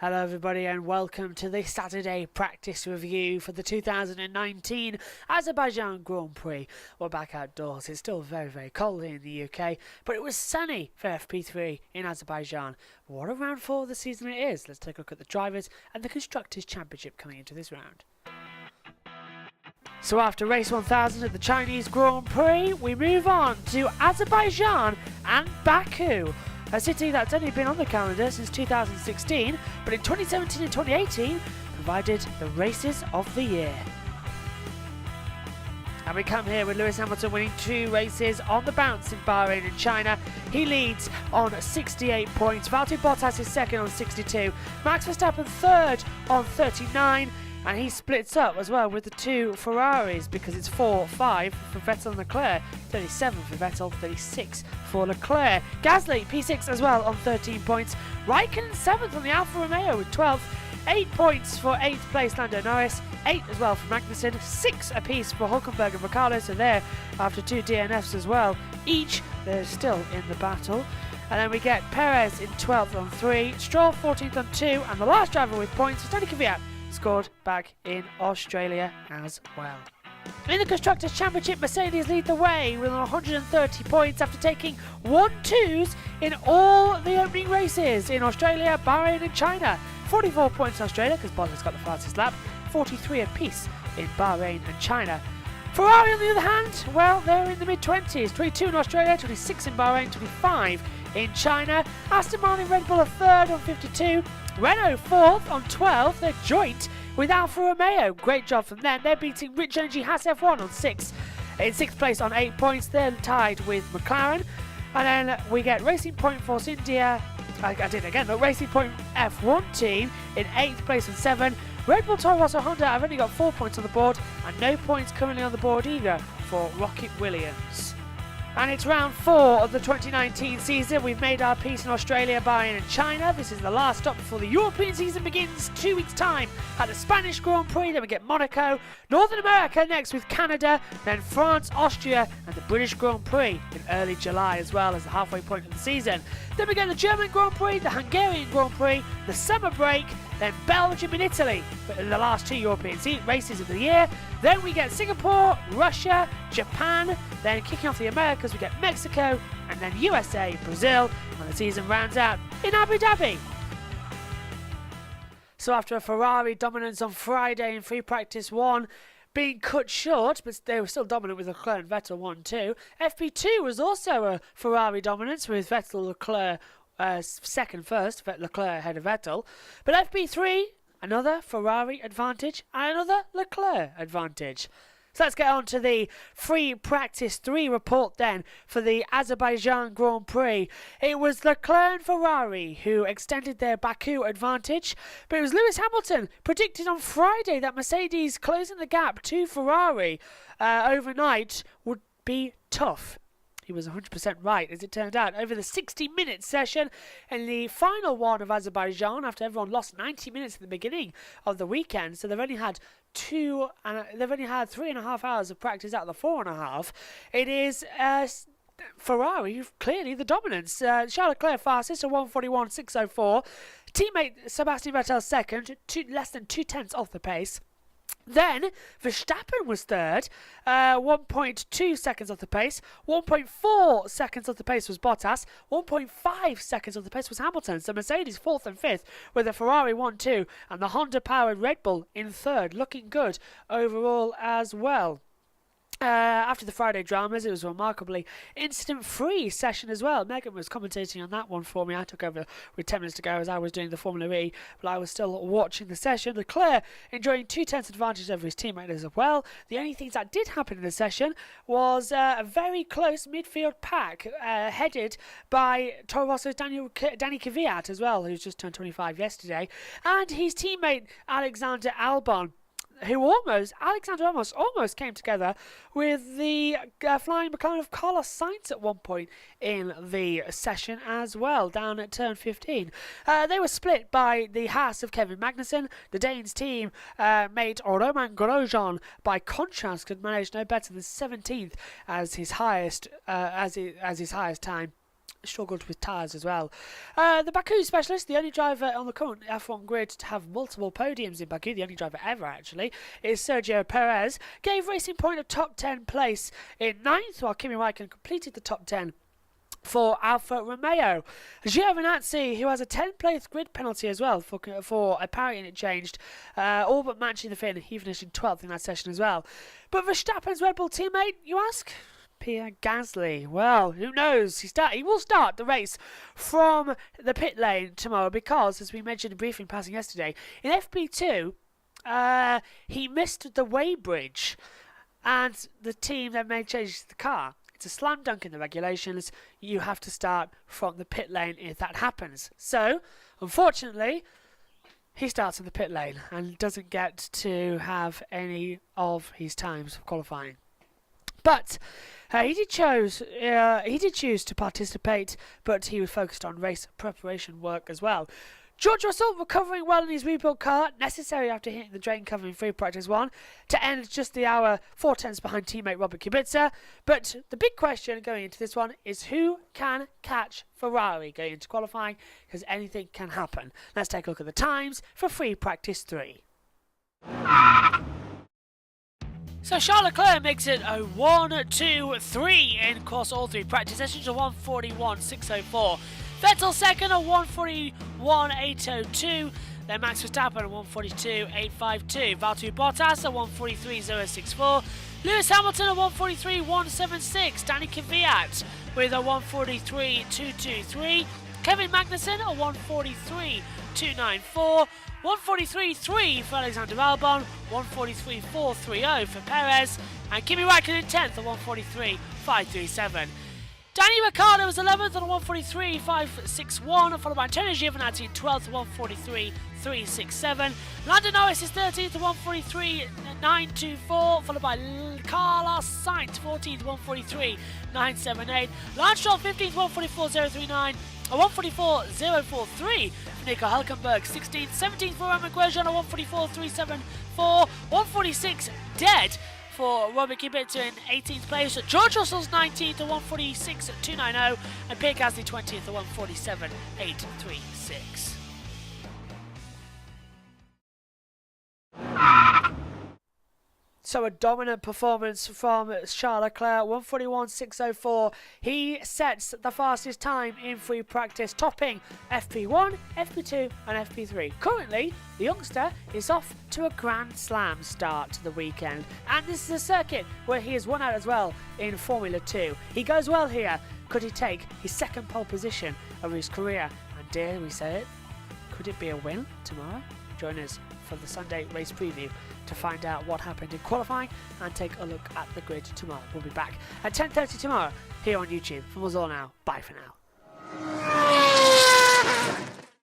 Hello everybody and welcome to the Saturday practice review for the 2019 Azerbaijan Grand Prix. We're back outdoors. It's still very cold here in the UK, but it was sunny for FP3 in Azerbaijan. What a round 4 of the season it is. Let's take a look at the drivers and the Constructors' Championship coming into this round. So after race 1000 at the Chinese Grand Prix, we move on to Azerbaijan and Baku. A city that's only been on the calendar since 2016, but in 2017 and 2018 provided the races of the year. And we come here with Lewis Hamilton winning 2 races on the bounce in Bahrain and China. He leads on 68 points. Valtteri Bottas is second on 62. Max Verstappen third on 39. And he splits up as well with the 2 Ferraris because it's 4-5 for Vettel and Leclerc, 37 for Vettel, 36 for Leclerc. Gasly, P6 as well on 13 points. Raikkonen 7th on the Alfa Romeo with 12. 8 points for 8th place Lando Norris, 8 as well for Magnussen, 6 apiece for Hülkenberg and Ricciardo, so there after 2 DNFs as well. Each, they're still in the battle. And then we get Perez in 12th on 3, Stroll 14th on 2, and the last driver with points was Tony Kvyat, scored back in Australia as well. In the Constructors' Championship, Mercedes lead the way with 130 points after taking 1-2s in all the opening races in Australia, Bahrain and China. 44 points in Australia because Bottas got the fastest lap, 43 apiece in Bahrain and China. Ferrari on the other hand, well, they're in the mid-20s, 22 in Australia, 26 in Bahrain, 25 in China. Aston Martin Red Bull are third on 52. Renault 4th on 12, they're joint with Alfa Romeo. Great job from them. They're beating Rich Energy Haas F1 on 6. In 6th place on 8 points, they're tied with McLaren. And then we get Racing Point Force India, Racing Point F1 team in 8th place on 7. Red Bull Toro Rosso Honda have only got 4 points on the board, and no points currently on the board either for Rocket Williams. And it's round 4 of the 2019 season. We've made our peace in Australia, Bahrain and China. This is the last stop before the European season begins 2 weeks' time at the Spanish Grand Prix. Then we get Monaco, Northern America next with Canada, then France, Austria and the British Grand Prix in early July as well as the halfway point of the season. Then we get the German Grand Prix, the Hungarian Grand Prix, the summer break, then Belgium and Italy in the last 2 European races of the year. Then we get Singapore, Russia, Japan, then kicking off the Americas we get Mexico, and then USA, Brazil, when the season rounds out in Abu Dhabi. So after a Ferrari dominance on Friday in free practice 1, being cut short, but they were still dominant with Leclerc and Vettel 1-2. FP2 was also a Ferrari dominance with Vettel, Leclerc second first, Leclerc ahead of Vettel. But FP3, another Ferrari advantage and another Leclerc advantage. So let's get on to the free practice 3 report then for the Azerbaijan Grand Prix. It was Leclerc and Ferrari who extended their Baku advantage, but it was Lewis Hamilton predicted on Friday that Mercedes closing the gap to Ferrari overnight would be tough. He was 100% right, as it turned out. Over the 60-minute session in the final one of Azerbaijan, after everyone lost 90 minutes at the beginning of the weekend, so they've only had 3.5 hours of practice out of the 4.5. It is Ferrari clearly the dominance. Charles Leclerc fastest at 1:41.604. Teammate Sebastian Vettel second, less than 2/10 off the pace. Then Verstappen was third, 1.2 seconds off the pace. 1.4 seconds off the pace was Bottas. 1.5 seconds off the pace was Hamilton. So Mercedes 4th and 5th with a Ferrari 1-2 and the Honda-powered Red Bull in 3rd. Looking good overall as well. After the Friday dramas, it was a remarkably incident-free session as well. Megan was commentating on that one for me. I took over with 10 minutes to go as I was doing the Formula E, but I was still watching the session. Leclerc enjoying 2/10 advantage over his teammate as well. The only things that did happen in the session was a very close midfield pack headed by Toro Rosso's Danny Kvyat as well, who's just turned 25 yesterday, and his teammate Alexander Albon, who almost came together with the flying McLaren of Carlos Sainz at one point in the session as well, down at turn 15. They were split by the Haas of Kevin Magnussen. The Danes team mate Romain Grosjean, by contrast, could manage no better than 17th as his highest time. struggled with tyres as well. The Baku specialist, the only driver on the current F1 grid to have multiple podiums in Baku, the only driver ever actually, is Sergio Perez, gave Racing Point a top 10 place in 9th, while Kimi Räikkönen completed the top 10 for Alfa Romeo. Giovinazzi, who has a 10th-place grid penalty as well for apparently it changed, all but matching the fin. He finished in 12th in that session as well. But Verstappen's Red Bull teammate, you ask? Pierre Gasly. Well, who knows? He will start the race from the pit lane tomorrow because, as we mentioned in briefing passing yesterday, in FP2, he missed the weighbridge and the team then made changes to the car. It's a slam dunk in the regulations. You have to start from the pit lane if that happens. So, unfortunately, he starts in the pit lane and doesn't get to have any of his times of qualifying. But he did choose to participate, but he was focused on race preparation work as well. George Russell recovering well in his rebuilt car, necessary after hitting the drain cover in free practice 1 to end just the hour 4/10 behind teammate Robert Kubica. But the big question going into this one is who can catch Ferrari going into qualifying, because anything can happen. Let's take a look at the times for free practice 3. So Charles Leclerc makes it a 1-2-3 in course all 3 practice sessions, a 1:41.604. Vettel second, a 1:41.802. Then Max Verstappen, a 1:42.852. Valtteri Bottas, a 1:43.064. Lewis Hamilton, a 1:43.176. Danny Kvyat with a 1:43.223. Kevin Magnussen, a 1:43.294. 1:43.3 for Alexander Albon, 1:43.430 for Perez, and Kimi Räikkönen in 10th, a 1:43.537. Danny Ricciardo was 11th on a 1:43.561, followed by Antonio Giovinazzi in 12th, 1:43.367. Lando Norris is 13th, 1:43.924, followed by Carlos Sainz, 14th, 1:43.978. Lance Stroll 15th, 1:44.039. A 1:44.043 for Nico Hülkenberg, 16th, 17th for Romain Grosjean, a 1:44.374. 1:46 dead for Robert Kubica in 18th place. George Russell's 19th, a 1:46.290, and Pierre Gasly 20th, a 1:47.836. So a dominant performance from Charles Leclerc, 1:41.604. He sets the fastest time in free practice, topping FP1, FP2 and FP3. Currently, the youngster is off to a Grand Slam start to the weekend. And this is a circuit where he has won out as well in Formula 2. He goes well here. Could he take his second pole position of his career? And dare we say it, could it be a win tomorrow? Join us for the Sunday race preview to find out what happened in qualifying and take a look at the grid tomorrow. We'll be back at 10:30 tomorrow here on YouTube. From us all now, bye for now.